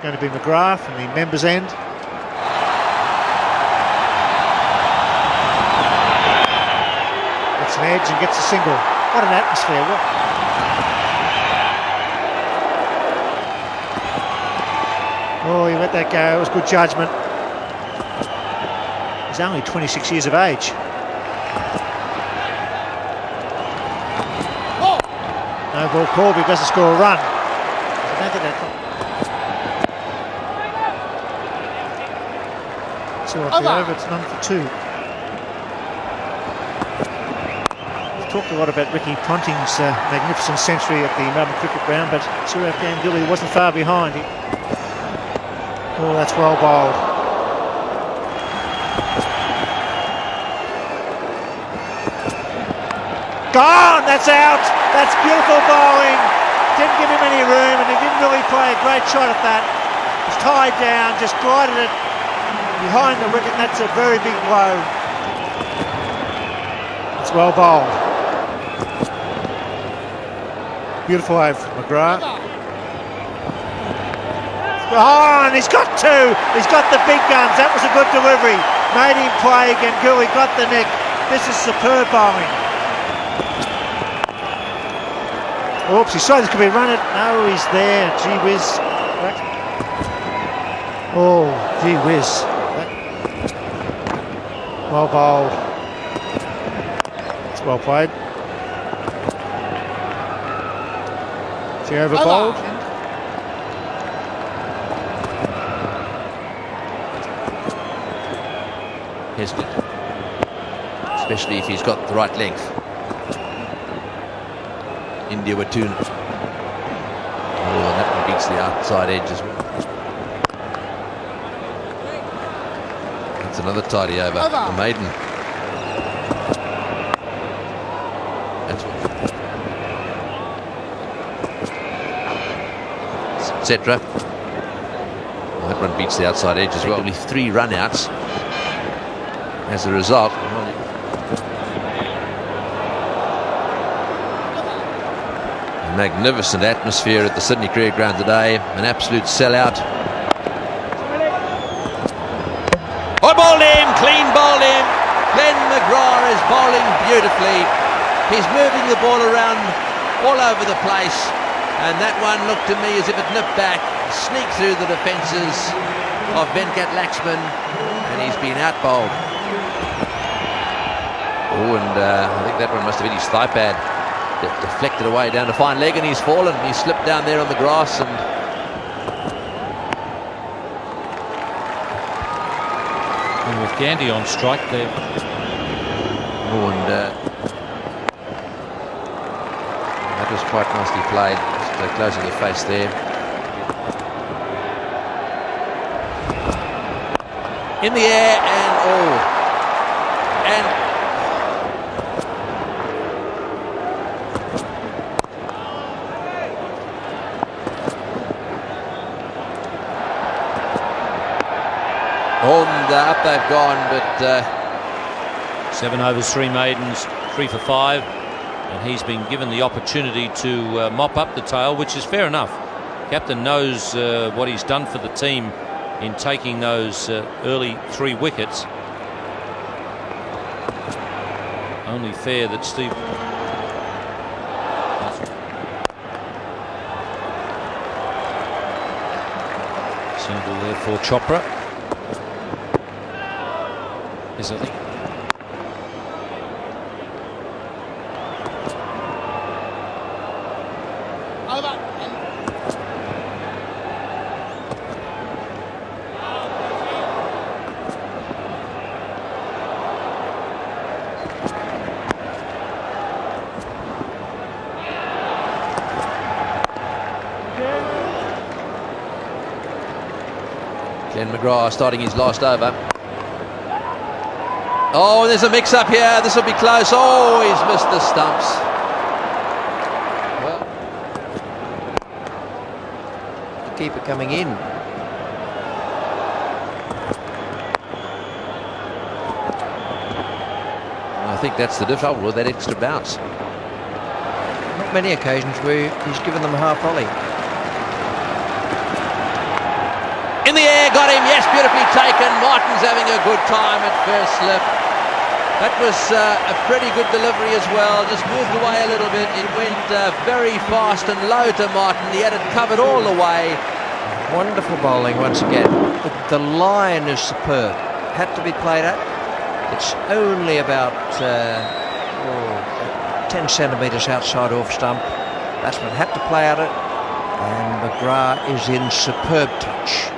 Going to be McGrath in the members' end. Gets an edge and gets a single. What an atmosphere. Oh, he let that go. It was good judgment. He's only 26 years of age. No ball called, but he doesn't score a run. Two off the over, it's none for two. We've talked a lot about Ricky Ponting's magnificent century at the Melbourne Cricket Ground, but Suraf Ganguly wasn't far behind. Oh, that's well bowled. Gone! That's out! That's beautiful bowling. Didn't give him any room, and he didn't really play a great shot at that. He was tied down, just glided it behind the wicket, and that's a very big blow. It's well bowled. Beautiful over from McGrath. Oh, and he's got two. He's got the big guns. That was a good delivery. Made him play again. Gilly got the nick. This is superb bowling. Oops, he saw this could be run it. No, he's there. Gee whiz. Oh, gee whiz. Well bowled. It's well played. Is he over bowled? Heston, especially if he's got the right length. India were two. Oh, and that one beats the outside edge as well. That's another tidy over. The maiden. That's etc. Well, that one beats the outside edge as well. Only 3 run-outs as a result. A magnificent atmosphere at the Sydney Cricket Ground today. An absolute sellout. I bowled him, clean bowled him. Glenn McGrath is bowling beautifully. He's moving the ball around all over the place, and that one looked to me as if it nipped back, sneaked through the defences of Venkat Laxman, and he's been out bowled. Oh, and I think that one must have hit his thigh pad. It deflected away down to fine leg, and he's fallen. He slipped down there on the grass, and with Gandhi on strike there. Oh, and that was quite nicely played. Just closing the face there. In the air, and and up they've gone, but 7 overs, 3 maidens, 3 for 5, and he's been given the opportunity to mop up the tail, which is fair enough. Captain knows what he's done for the team in taking those early 3 wickets. Only fair that Steve... Single there for Chopra. Is it? Over. Glenn McGrath starting his last over. Oh, there's a mix-up here. This will be close. Oh, he's missed the stumps. Well, the keeper coming in. I think that's the trouble with that extra bounce. Not many occasions where he's given them a half volley. In the air, got him, yes, beautifully taken. Martin's having a good time at first slip. That was a pretty good delivery as well, just moved away a little bit. It went very fast and low to Martin. He had it covered all the way. Wonderful bowling once again. The line is superb. Had to be played at. It's only about 10 centimetres outside off stump. Batsman had to play at it. And McGrath is in superb touch.